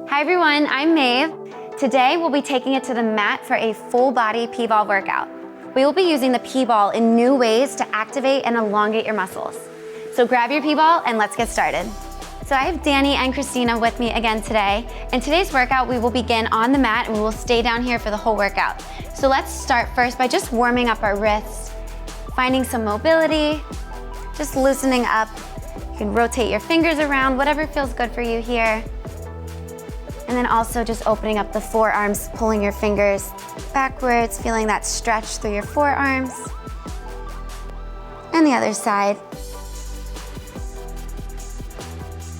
Hi everyone, I'm Maeve. Today we'll be taking it to the mat for a full body P.ball workout. We will be using the P.ball in new ways to activate and elongate your muscles. So grab your P.ball and let's get started. So I have Danny and Christina with me again today. In today's workout, we will begin on the mat and we will stay down here for the whole workout. So let's start first by just warming up our wrists, finding some mobility, just loosening up. You can rotate your fingers around, whatever feels good for you here. And then also just opening up the forearms, pulling your fingers backwards, feeling that stretch through your forearms. And the other side.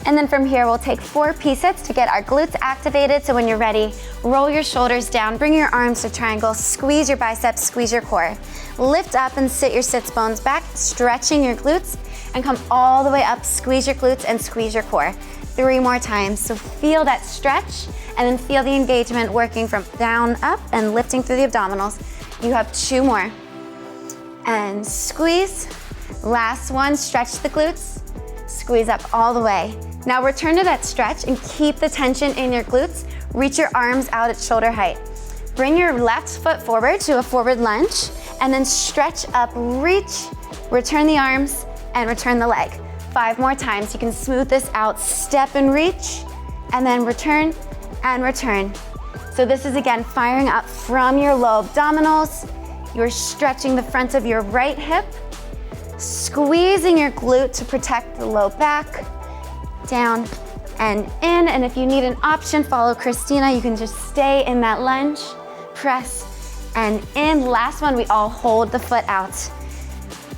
And then from here, we'll take 4 P-sets to get our glutes activated. So when you're ready, roll your shoulders down, bring your arms to triangle, squeeze your biceps, squeeze your core. Lift up and sit your sits bones back, stretching your glutes, and come all the way up, squeeze your glutes and squeeze your core. 3 more times. So feel that stretch and then feel the engagement working from down, up, and lifting through the abdominals. You have 2 more. And squeeze. Last one, stretch the glutes. Squeeze up all the way. Now return to that stretch and keep the tension in your glutes. Reach your arms out at shoulder height. Bring your left foot forward to a forward lunge and then stretch up, reach, return the arms and return the leg. 5 more times. You can smooth this out, step and reach, and then return and return. So this is again firing up from your low abdominals. You're stretching the front of your right hip, squeezing your glute to protect the low back, down and in. And if you need an option, follow Christina. You can just stay in that lunge, press and in. Last one, we all hold the foot out.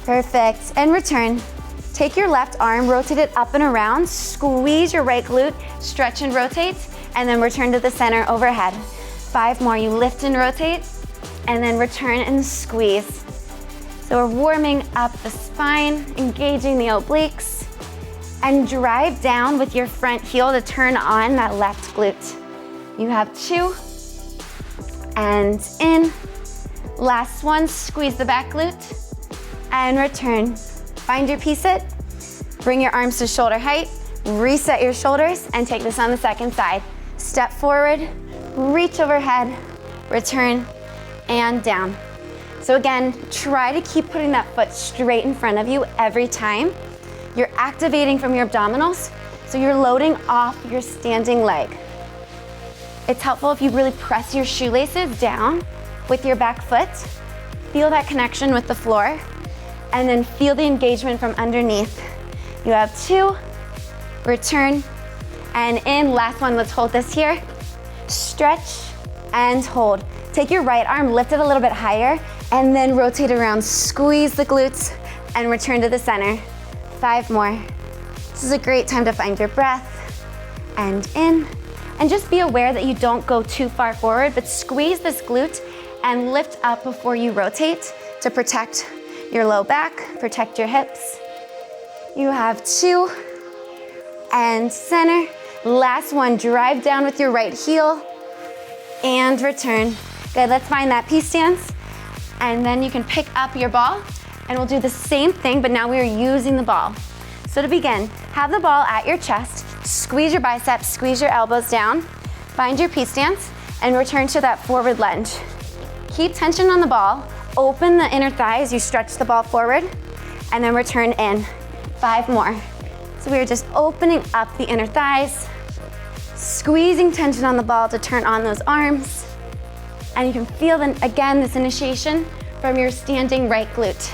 Perfect, and return. Take your left arm, rotate it up and around, squeeze your right glute, stretch and rotate, and then return to the center overhead. 5 more, you lift and rotate, and then return and squeeze. So we're warming up the spine, engaging the obliques, and drive down with your front heel to turn on that left glute. You have 2, and in. Last one, squeeze the back glute, and return. Find your P-sit, bring your arms to shoulder height, reset your shoulders, and take this on the second side. Step forward, reach overhead, return, and down. So again, try to keep putting that foot straight in front of you every time. You're activating from your abdominals, so you're loading off your standing leg. It's helpful if you really press your shoelaces down with your back foot. Feel that connection with the floor. And then feel the engagement from underneath. You have 2, return, and in. Last one, let's hold this here. Stretch and hold. Take your right arm, lift it a little bit higher, and then rotate around. Squeeze the glutes and return to the center. 5 more. This is a great time to find your breath. And in. And just be aware that you don't go too far forward, but squeeze this glute and lift up before you rotate to protect your low back, protect your hips. You have 2, and center. Last one, drive down with your right heel, and return. Good, let's find that P stance. And then you can pick up your ball, and we'll do the same thing, but now we are using the ball. So to begin, have the ball at your chest, squeeze your biceps, squeeze your elbows down, find your P stance, and return to that forward lunge. Keep tension on the ball. Open the inner thighs, you stretch the ball forward, and then return in. 5 more. So we are just opening up the inner thighs, squeezing tension on the ball to turn on those arms. And you can feel, then again, this initiation from your standing right glute.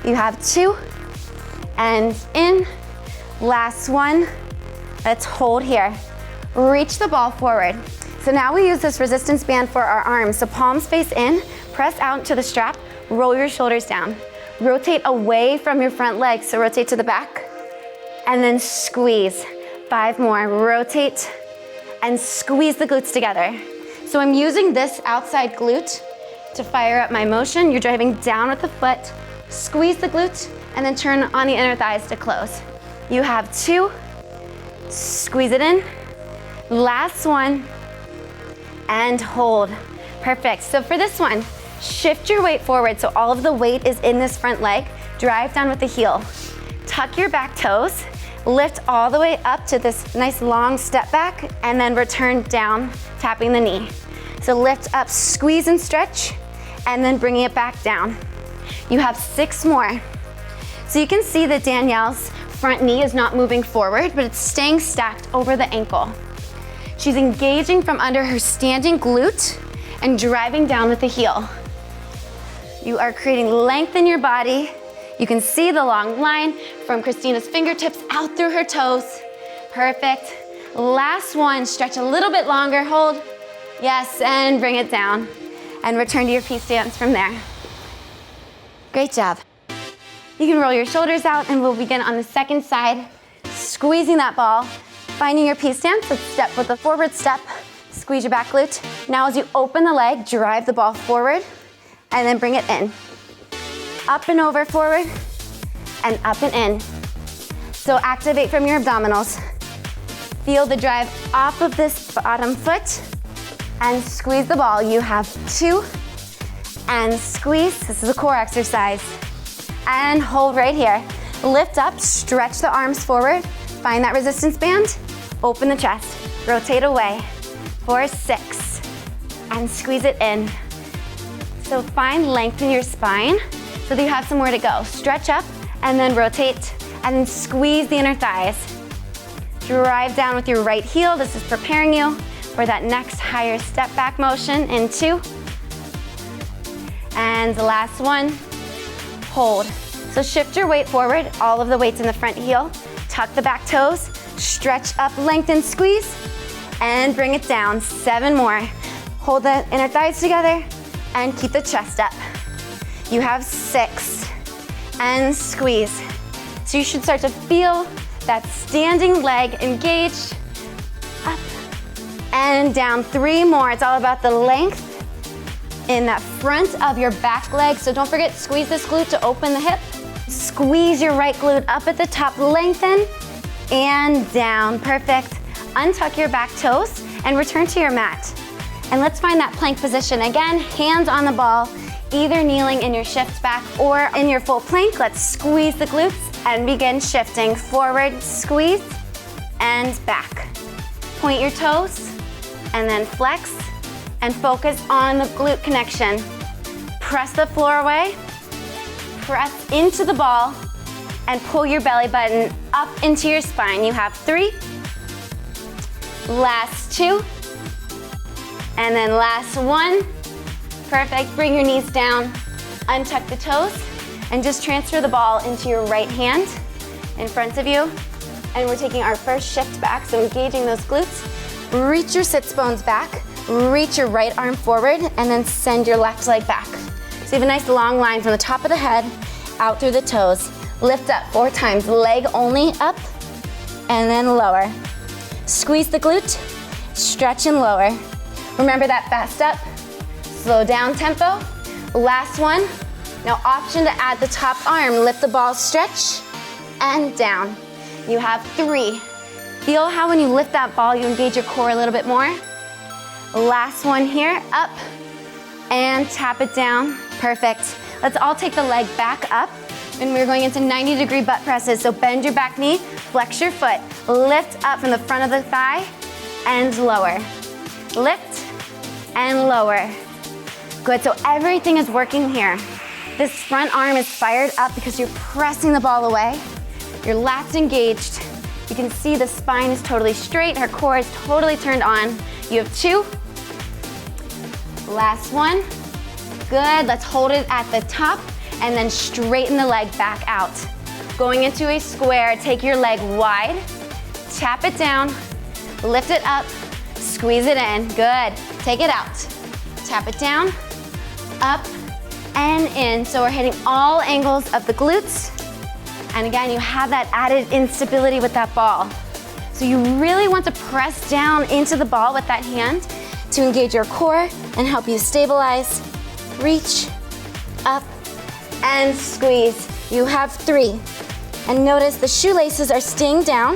You have 2, and in. Last one. Let's hold here. Reach the ball forward. So now we use this resistance band for our arms. So palms face in, press out to the strap, roll your shoulders down. Rotate away from your front leg, so rotate to the back, and then squeeze. 5 more, rotate, and squeeze the glutes together. So I'm using this outside glute to fire up my motion. You're driving down with the foot, squeeze the glute, and then turn on the inner thighs to close. You have 2, squeeze it in. Last one, and hold. Perfect. So for this one, shift your weight forward so all of the weight is in this front leg. Drive down with the heel. Tuck your back toes, Lift all the way up to this nice long step back and then return down, tapping the knee. So lift up, squeeze and stretch, and then bringing it back down. You have 6 more. So you can see that Danielle's front knee is not moving forward, but it's staying stacked over the ankle. She's engaging from under her standing glute and driving down with the heel. You are creating length in your body. You can see the long line from Christina's fingertips out through her toes. Perfect. Last one, stretch a little bit longer, hold. Yes, and bring it down. And return to your P stance from there. Great job. You can roll your shoulders out and we'll begin on the second side, squeezing that ball, finding your P stance, let's step with a forward step, squeeze your back glute. Now as you open the leg, drive the ball forward and then bring it in. Up and over forward and up and in. So activate from your abdominals. Feel the drive off of this bottom foot and squeeze the ball. You have 2 and squeeze. This is a core exercise. And hold right here. Lift up, stretch the arms forward. Find that resistance band. Open the chest. Rotate away for 6 and squeeze it in. So find length in your spine so that you have somewhere to go. Stretch up and then rotate and then squeeze the inner thighs. Drive down with your right heel. This is preparing you for that next higher step back motion in 2. And the last one, hold. So shift your weight forward, all of the weight's in the front heel. Tuck the back toes, stretch up, lengthen, squeeze, and bring it down. 7 more. Hold the inner thighs together and keep the chest up. You have 6 and squeeze. So you should start to feel that standing leg engaged. Up and down. 3 more. It's all about the length in that front of your back leg. So don't forget, squeeze this glute to open the hip. Squeeze your right glute up at the top, lengthen and down. Perfect. Untuck your back toes and return to your mat. And let's find that plank position. Again, hands on the ball, either kneeling in your shift back or in your full plank. Let's squeeze the glutes and begin shifting. Forward, squeeze, and back. Point your toes and then flex and focus on the glute connection. Press the floor away, press into the ball, and pull your belly button up into your spine. You have 3, last 2, and then last 1. Perfect, bring your knees down, untuck the toes, and just transfer the ball into your right hand in front of you. And we're taking our first shift back, so engaging those glutes. Reach your sits bones back, reach your right arm forward, and then send your left leg back. So you have a nice long line from the top of the head, out through the toes. Lift up 4 times, leg only, up, and then lower. Squeeze the glute, stretch and lower. Remember that fast up, slow down tempo. Last one. Now option to add the top arm, lift the ball, stretch, and down. You have 3. Feel how when you lift that ball, you engage your core a little bit more. Last one here, up, and tap it down. Perfect. Let's all take the leg back up, and we're going into 90-degree butt presses. So bend your back knee, flex your foot, lift up from the front of the thigh, and lower. Lift, and lower. Good, so everything is working here. This front arm is fired up because you're pressing the ball away. Your lats engaged. You can see the spine is totally straight, her core is totally turned on. You have 2. Last one. Good, let's hold it at the top and then straighten the leg back out. Going into a square, take your leg wide, tap it down, lift it up, squeeze it in. Good, take it out. Tap it down, up, and in. So we're hitting all angles of the glutes. And again, you have that added instability with that ball. So you really want to press down into the ball with that hand to engage your core and help you stabilize. Reach, up, and squeeze. You have 3. And notice the shoelaces are staying down.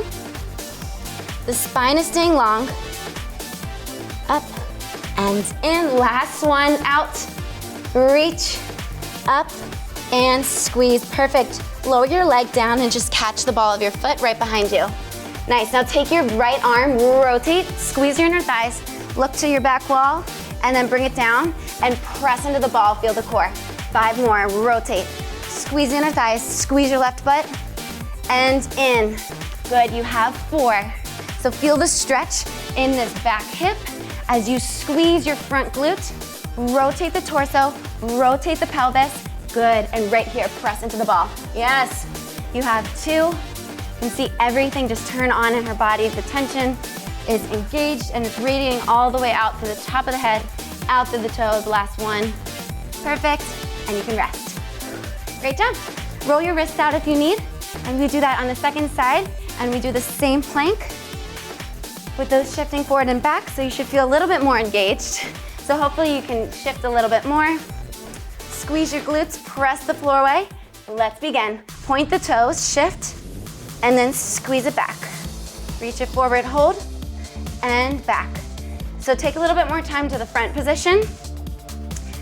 The spine is staying long. Up, and in. Last one, out. Reach, up, and squeeze. Perfect. Lower your leg down and just catch the ball of your foot right behind you. Nice, now take your right arm, rotate, squeeze your inner thighs, look to your back wall, and then bring it down and press into the ball, feel the core. 5 more, rotate. Squeeze the inner thighs, squeeze your left butt, and in. Good, you have 4. So feel the stretch in this back hip as you squeeze your front glute, rotate the torso, rotate the pelvis. Good, and right here, press into the ball. Yes, you have 2. You can see everything just turn on in her body. The tension is engaged and it's radiating all the way out through the top of the head, out through the toes. Last 1. Perfect, and you can rest. Great job. Roll your wrists out if you need, and we do that on the second side, and we do the same plank with those shifting forward and back, so you should feel a little bit more engaged. So hopefully you can shift a little bit more. Squeeze your glutes, press the floor away. Let's begin. Point the toes, shift, and then squeeze it back. Reach it forward, hold, and back. So take a little bit more time to the front position.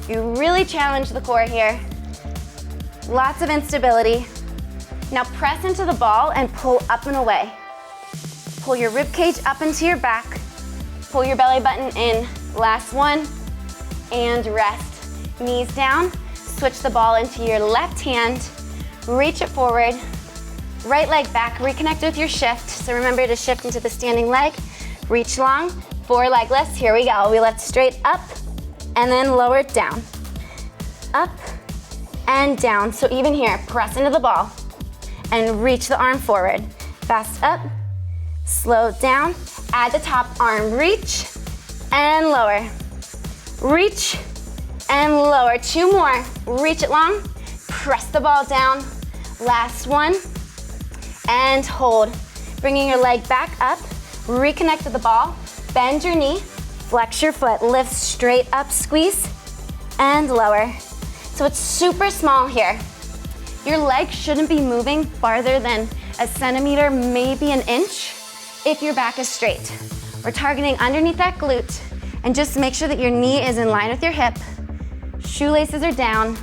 You really challenge the core here. Lots of instability. Now press into the ball and pull up and away. Pull your rib cage up into your back. Pull your belly button in. Last 1, and rest. Knees down. Switch the ball into your left hand. Reach it forward. Right leg back, reconnect with your shift. So remember to shift into the standing leg. Reach long, 4 leg lifts. Here we go. We lift straight up and then lower it down. Up and down. So even here, press into the ball and reach the arm forward. Fast up, slow down. Add the top arm, reach and lower. Reach and lower. 2 more. Reach it long. Press the ball down. Last 1. And hold. Bringing your leg back up. Reconnect with the ball. Bend your knee. Flex your foot. Lift straight up. Squeeze. And lower. So it's super small here. Your leg shouldn't be moving farther than a centimeter, maybe an inch, if your back is straight. We're targeting underneath that glute. And just make sure that your knee is in line with your hip. Shoelaces are down.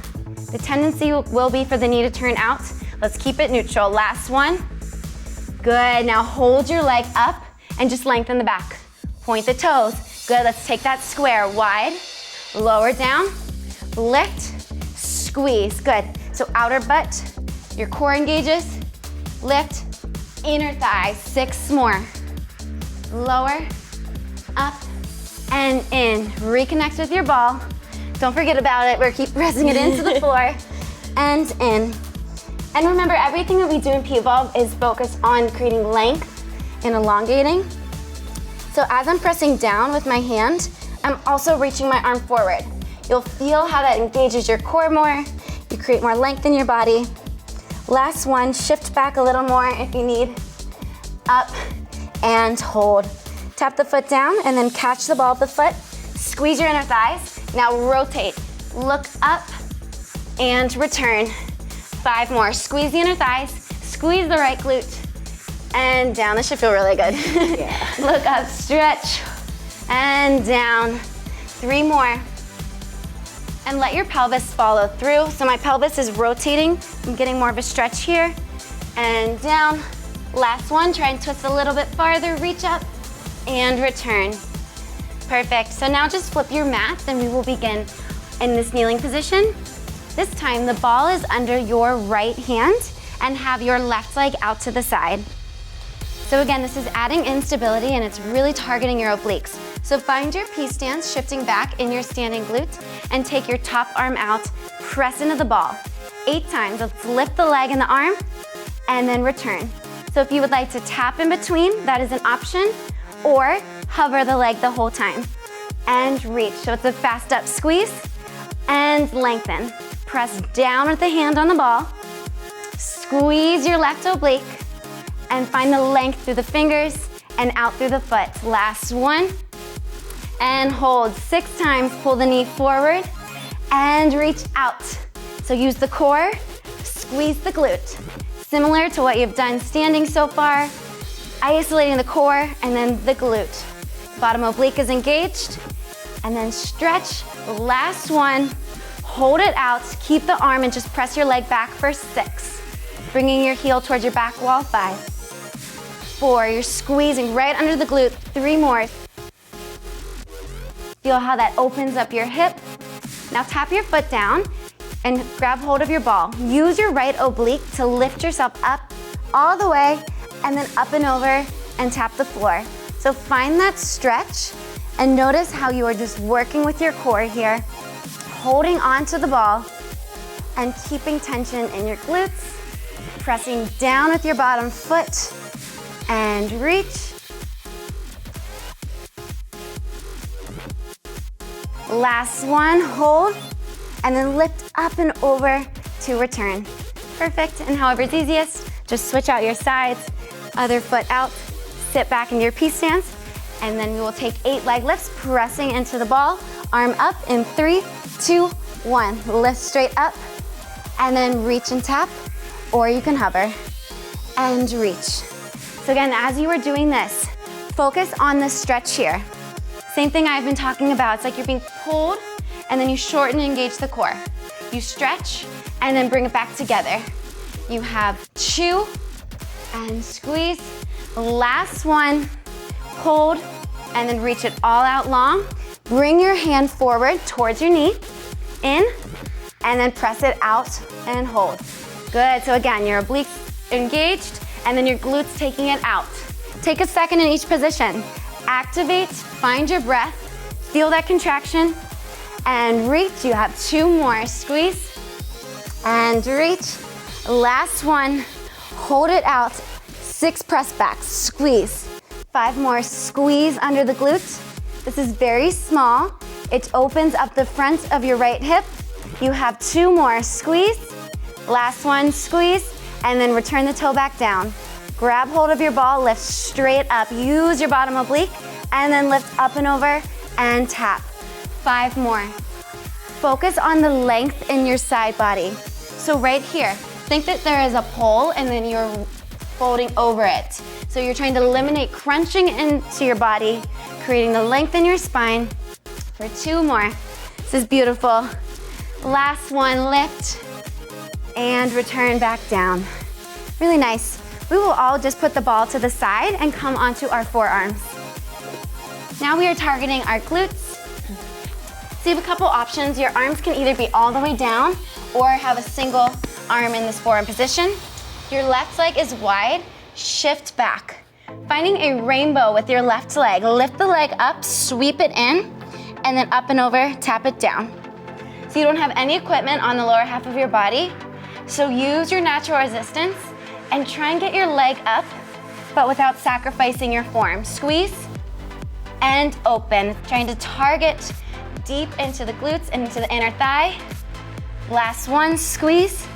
The tendency will be for the knee to turn out. Let's keep it neutral. Last 1. Good, now hold your leg up and just lengthen the back. Point the toes. Good, let's take that square wide. Lower down, lift, squeeze. Good, so outer butt, your core engages. Lift, inner thigh, 6 more. Lower, up, and in. Reconnect with your ball. Don't forget about it. We're keep pressing it into the floor and in. And remember, everything that we do in P.volve is focused on creating length and elongating. So as I'm pressing down with my hand, I'm also reaching my arm forward. You'll feel how that engages your core more. You create more length in your body. Last 1, shift back a little more if you need. Up and hold. Tap the foot down and then catch the ball of the foot. Squeeze your inner thighs. Now rotate. Look up and return. 5 more. Squeeze the inner thighs. Squeeze the right glute. And down. This should feel really good. Yeah. Look up, stretch, and down. 3 more. And let your pelvis follow through. So my pelvis is rotating. I'm getting more of a stretch here. And down. Last 1. Try and twist a little bit farther. Reach up and return. Perfect. So now just flip your mat and we will begin in this kneeling position. This time the ball is under your right hand and have your left leg out to the side. So again, this is adding instability and it's really targeting your obliques. So find your P stance, shifting back in your standing glute, and take your top arm out, press into the ball. 8 times. Let's lift the leg and the arm and then return. So if you would like to tap in between, that is an option, or hover the leg the whole time and reach. So it's a fast up squeeze and lengthen. Press down with the hand on the ball, squeeze your left oblique, and find the length through the fingers and out through the foot. Last 1, and hold. 6 times, pull the knee forward and reach out. So use the core, squeeze the glute. Similar to what you've done standing so far, isolating the core and then the glute. Bottom oblique is engaged, and then stretch. Last 1, hold it out, keep the arm and just press your leg back for 6. bringing your heel towards your back wall, 5, 4, you're squeezing right under the glute, 3 more. Feel how that opens up your hip. Now tap your foot down and grab hold of your ball. Use your right oblique to lift yourself up all the way and then up and over and tap the floor. So find that stretch and notice how you are just working with your core here, holding onto the ball and keeping tension in your glutes, pressing down with your bottom foot and reach. Last one, hold, and then lift up and over to return. Perfect, and however's easiest, just switch out your sides, other foot out, sit back in your P stance, and then we will take 8 leg lifts, pressing into the ball, arm up in 3, 2, 1. Lift straight up, and then reach and tap, or you can hover, and reach. So again, as you are doing this, focus on this stretch here. Same thing I've been talking about. It's like you're being pulled and then you shorten and engage the core. You stretch and then bring it back together. You have 2 and squeeze. Last one, hold and then reach it all out long. Bring your hand forward towards your knee, in, and then press it out and hold. Good, so again, your obliques engaged and then your glutes taking it out. Take a second in each position. Activate, find your breath, feel that contraction, and reach. You have 2 more. Squeeze, and reach. Last one, hold it out. 6 press backs, squeeze. 5 more, squeeze under the glutes. This is very small. It opens up the front of your right hip. You have 2 more, squeeze. Last one, squeeze, and then return the toe back down. Grab hold of your ball, lift straight up. Use your bottom oblique, and then lift up and over and tap. 5 more. Focus on the length in your side body. So right here, think that there is a pole and then you're folding over it. So you're trying to eliminate crunching into your body, creating the length in your spine for 2 more. This is beautiful. Last one, lift and return back down. Really nice. We will all just put the ball to the side and come onto our forearms. Now we are targeting our glutes. So you have a couple options. Your arms can either be all the way down or have a single arm in this forearm position. Your left leg is wide, shift back. Finding a rainbow with your left leg. Lift the leg up, sweep it in, and then up and over, tap it down. So you don't have any equipment on the lower half of your body. So use your natural resistance and try and get your leg up, but without sacrificing your form. Squeeze and open. Trying to target deep into the glutes and into the inner thigh. Last one, squeeze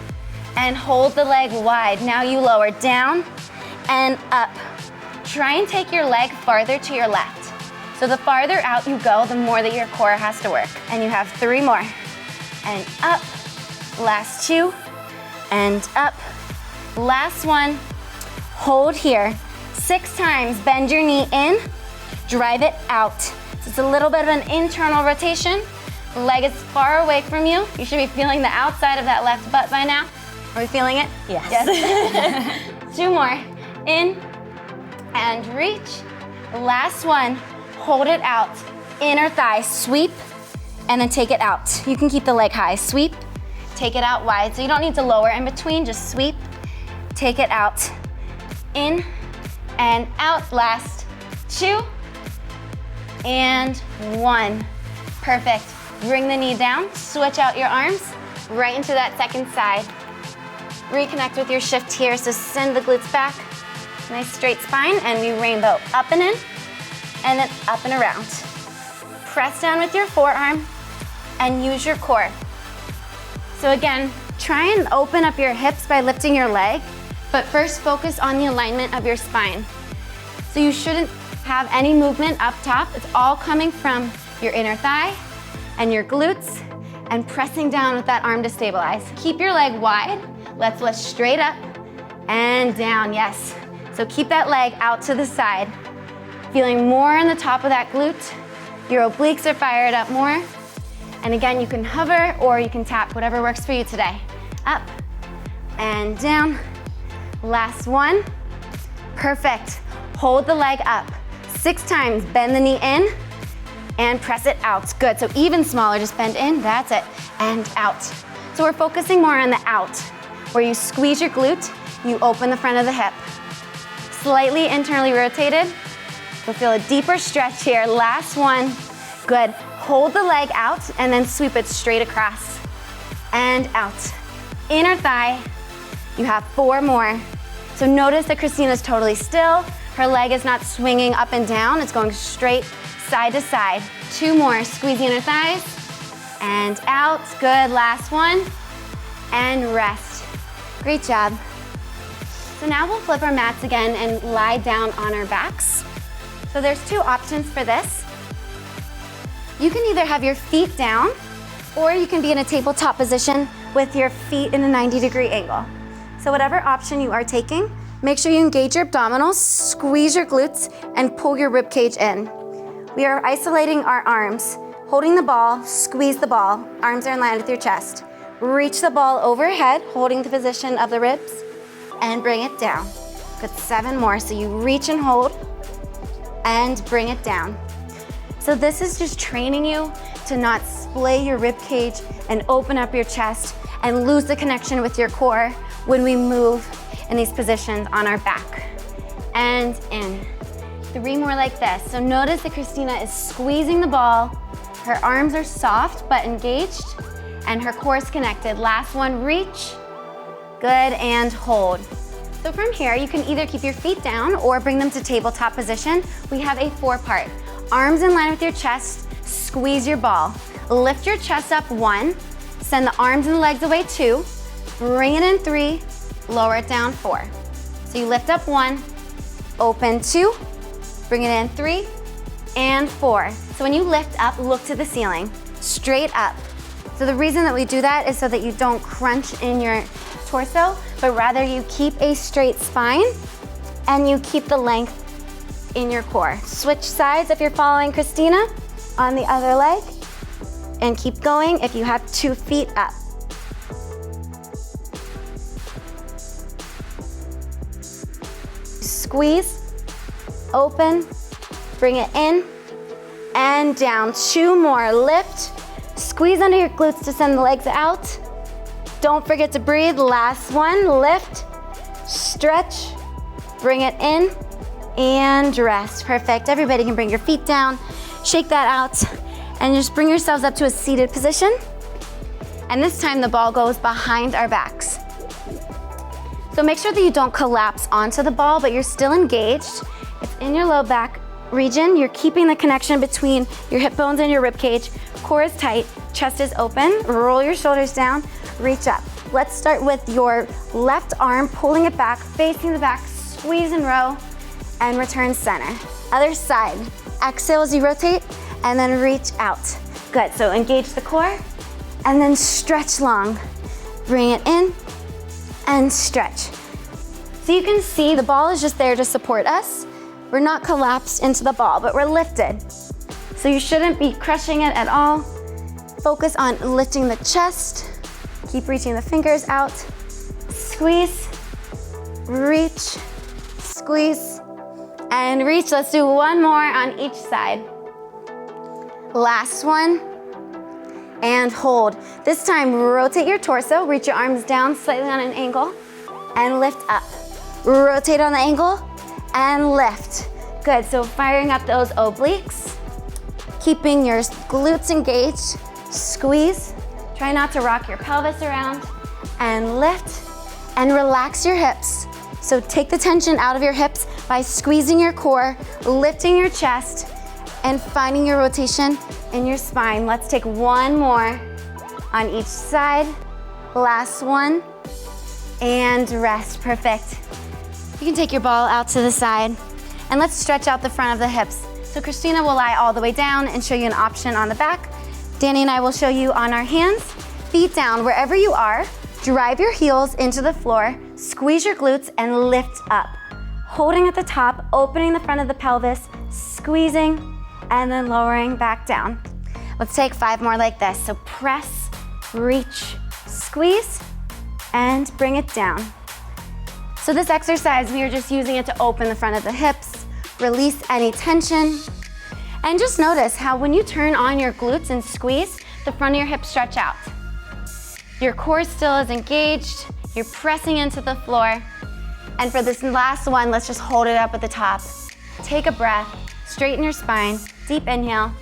and hold the leg wide. Now you lower down and up. Try and take your leg farther to your left. So the farther out you go, the more that your core has to work. And you have 3 more. And up. Last 2 and up. Last one, hold here. 6 times, bend your knee in, drive it out. So it's a little bit of an internal rotation. Leg is far away from you. You should be feeling the outside of that left butt by now. Are we feeling it? Yes. Yes. 2 more, in and reach. Last one, hold it out. Inner thigh, sweep, and then take it out. You can keep the leg high, sweep, take it out wide. So you don't need to lower in between, just sweep. Take it out, in and out. Last 2 and 1. Perfect. Bring the knee down, switch out your arms, right into that second side. Reconnect with your shift here, so send the glutes back. Nice straight spine, and we rainbow up and in, and then up and around. Press down with your forearm, and use your core. So again, try and open up your hips by lifting your leg, but first focus on the alignment of your spine. So you shouldn't have any movement up top. It's all coming from your inner thigh and your glutes and pressing down with that arm to stabilize. Keep your leg wide. Let's lift straight up and down, yes. So keep that leg out to the side. Feeling more on the top of that glute. Your obliques are fired up more. And again, you can hover or you can tap, whatever works for you today. Up and down Last one. Perfect. Hold the leg up. 6 times, bend the knee in and press it out. Good, so even smaller, just bend in, that's it, and out. So we're focusing more on the out, where you squeeze your glute, you open the front of the hip. Slightly internally rotated. You'll feel a deeper stretch here. Last one. Good. Hold the leg out and then sweep it straight across and out. Inner thigh. You have 4 more. So notice that Christina's totally still. Her leg is not swinging up and down. It's going straight side to side. 2 more. Squeeze the inner thighs and out. Good. Last one. And rest. Great job. So now we'll flip our mats again and lie down on our backs. So there's 2 options for this. You can either have your feet down, or you can be in a tabletop position with your feet in a 90-degree angle. So whatever option you are taking, make sure you engage your abdominals, squeeze your glutes, and pull your rib cage in. We are isolating our arms, holding the ball, squeeze the ball, arms are in line with your chest. Reach the ball overhead, holding the position of the ribs, and bring it down. Good, 7 more. So you reach and hold, and bring it down. So this is just training you to not splay your rib cage and open up your chest and lose the connection with your core when we move in these positions on our back. And in. 3 more like this. So notice that Christina is squeezing the ball. Her arms are soft but engaged, and her core is connected. Last one, reach. Good, and hold. So from here, you can either keep your feet down or bring them to tabletop position. We have a 4-part. Arms in line with your chest, squeeze your ball. Lift your chest up 1, send the arms and the legs away 2, bring it in 3, lower it down 4. So you lift up 1, open 2, bring it in 3, and 4. So when you lift up, look to the ceiling, straight up. So the reason that we do that is so that you don't crunch in your torso, but rather you keep a straight spine and you keep the length in your core. Switch sides if you're following Christina on the other leg, and keep going if you have 2 feet up. Squeeze, open, bring it in and down. 2 more, lift, squeeze under your glutes to send the legs out. Don't forget to breathe. Last one, lift, stretch, bring it in, and rest. Perfect. Everybody can bring your feet down, shake that out, and just bring yourselves up to a seated position. And this time the ball goes behind our backs. So make sure that you don't collapse onto the ball, but you're still engaged. It's in your low back region. You're keeping the connection between your hip bones and your rib cage. Core is tight, chest is open. Roll your shoulders down, reach up. Let's start with your left arm, pulling it back, facing the back, squeeze and row, and return center. Other side. Exhale as you rotate, and then reach out. Good, so engage the core, and then stretch long. Bring it in, and stretch. So you can see the ball is just there to support us. We're not collapsed into the ball, but we're lifted. So you shouldn't be crushing it at all. Focus on lifting the chest. Keep reaching the fingers out. Squeeze, reach, squeeze, and reach. Let's do 1 more on each side. Last one, and hold. This time, rotate your torso, reach your arms down slightly on an angle, and lift up. Rotate on the angle, and lift. Good, so firing up those obliques, keeping your glutes engaged, squeeze. Try not to rock your pelvis around, and lift, and relax your hips. So take the tension out of your hips by squeezing your core, lifting your chest, and finding your rotation in your spine. Let's take 1 more on each side. Last one, and rest. Perfect. You can take your ball out to the side, and let's stretch out the front of the hips. So Christina will lie all the way down and show you an option on the back. Danny and I will show you on our hands. Feet down wherever you are. Drive your heels into the floor, squeeze your glutes, and lift up. Holding at the top, opening the front of the pelvis, squeezing, and then lowering back down. Let's take 5 more like this. So press, reach, squeeze, and bring it down. So this exercise, we are just using it to open the front of the hips, release any tension, and just notice how when you turn on your glutes and squeeze, the front of your hips stretch out. Your core still is engaged, you're pressing into the floor, and for this last one, let's just hold it up at the top. Take a breath, straighten your spine, deep inhale,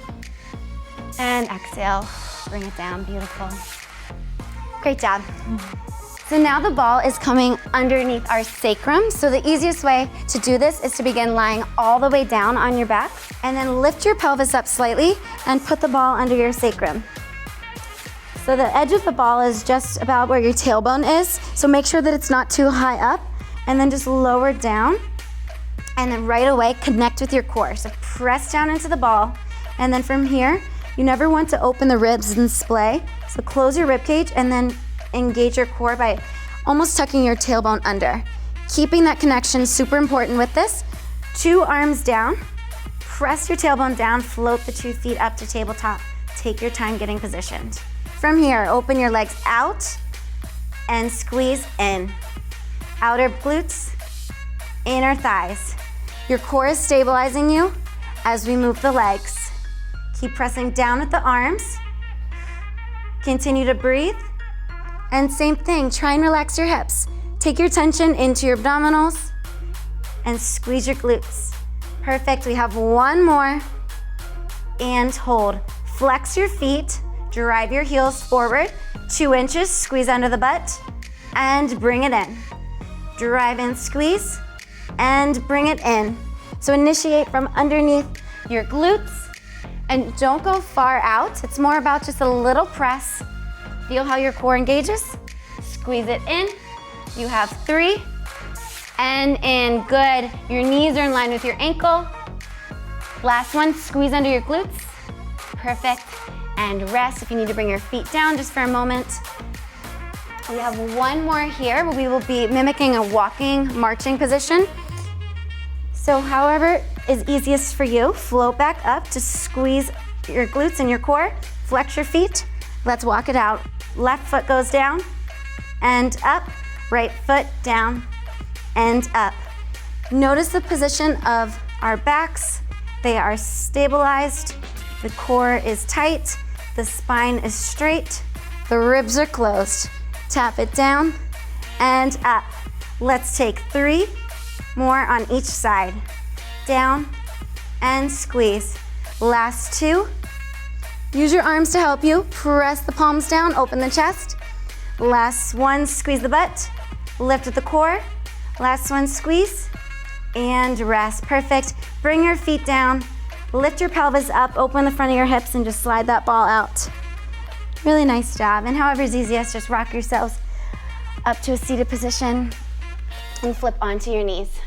and exhale, bring it down, beautiful. Great job. So now the ball is coming underneath our sacrum. So the easiest way to do this is to begin lying all the way down on your back and then lift your pelvis up slightly and put the ball under your sacrum. So the edge of the ball is just about where your tailbone is. So make sure that it's not too high up and then just lower down and then right away connect with your core. So press down into the ball and then from here, you never want to open the ribs and splay. So close your rib cage and then engage your core by almost tucking your tailbone under. Keeping that connection, super important with this. 2 arms down, press your tailbone down, float the 2 feet up to tabletop. Take your time getting positioned. From here, open your legs out and squeeze in. Outer glutes, inner thighs. Your core is stabilizing you as we move the legs. Keep pressing down with the arms. Continue to breathe. And same thing, try and relax your hips. Take your tension into your abdominals and squeeze your glutes. Perfect, we have one more. And hold. Flex your feet, drive your heels forward, 2 inches, squeeze under the butt, and bring it in. Drive and squeeze, and bring it in. So initiate from underneath your glutes, and don't go far out. It's more about just a little press. Feel how your core engages. Squeeze it in. You have 3. And in, good. Your knees are in line with your ankle. Last one, squeeze under your glutes. Perfect. And rest if you need to bring your feet down just for a moment. We have one more here, but we will be mimicking a walking, marching position. So however is easiest for you, float back up to squeeze your glutes and your core. Flex your feet. Let's walk it out. Left foot goes down and up, right foot down and up. Notice the position of our backs. They are stabilized, the core is tight, the spine is straight, the ribs are closed. Tap it down and up. Let's take 3 more on each side. Down and squeeze. Last 2. Use your arms to help you. Press the palms down, open the chest. Last one, squeeze the butt. Lift at the core. Last one, squeeze. And rest, perfect. Bring your feet down. Lift your pelvis up, open the front of your hips, and just slide that ball out. Really nice job. And however is easiest, just rock yourselves up to a seated position and flip onto your knees.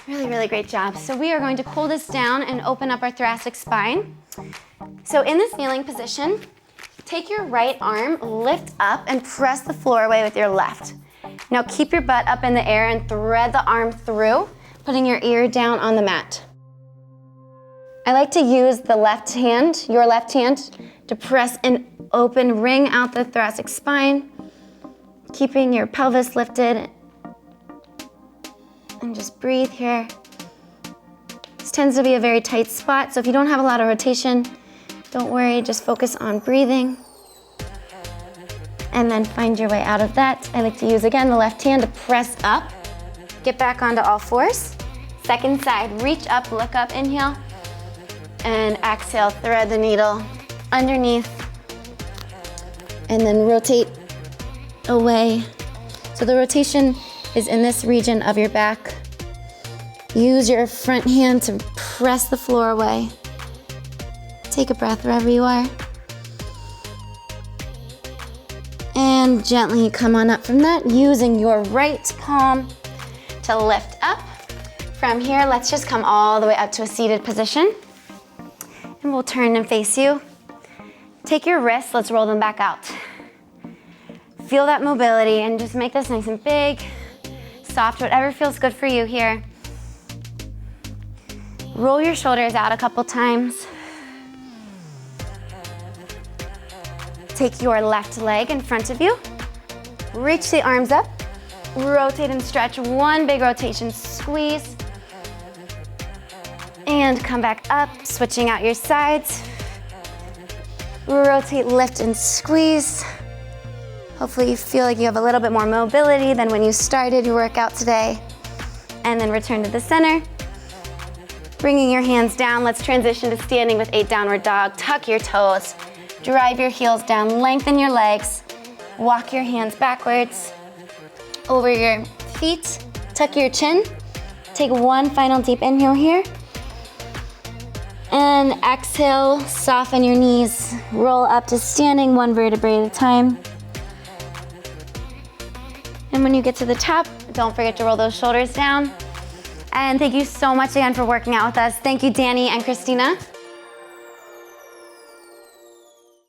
Really, really great job. So we are going to pull this down and open up our thoracic spine. So in this kneeling position, take your right arm, lift up, and press the floor away with your left. Now keep your butt up in the air and thread the arm through, putting your ear down on the mat. I like to use the left hand, your left hand, to press and open, ring out the thoracic spine, keeping your pelvis lifted. And just breathe here. This tends to be a very tight spot, so if you don't have a lot of rotation, don't worry, just focus on breathing. And then find your way out of that. I like to use, again, the left hand to press up. Get back onto all fours. Second side, reach up, look up, inhale. And exhale, thread the needle underneath. And then rotate away. So the rotation is in this region of your back. Use your front hand to press the floor away. Take a breath wherever you are. And gently come on up from that, using your right palm to lift up. From here, let's just come all the way up to a seated position. And we'll turn and face you. Take your wrists, let's roll them back out. Feel that mobility and just make this nice and big, soft, whatever feels good for you here. Roll your shoulders out a couple times. Take your left leg in front of you. Reach the arms up. Rotate and stretch, one big rotation, squeeze. And come back up, switching out your sides. Rotate, lift, and squeeze. Hopefully you feel like you have a little bit more mobility than when you started your workout today. And then return to the center. Bringing your hands down, let's transition to standing with a downward dog. Tuck your toes, drive your heels down, lengthen your legs. Walk your hands backwards over your feet. Tuck your chin. Take one final deep inhale here. And exhale, soften your knees. Roll up to standing, one vertebrae at a time. And when you get to the top, don't forget to roll those shoulders down. And thank you so much again for working out with us. Thank you, Danny and Christina.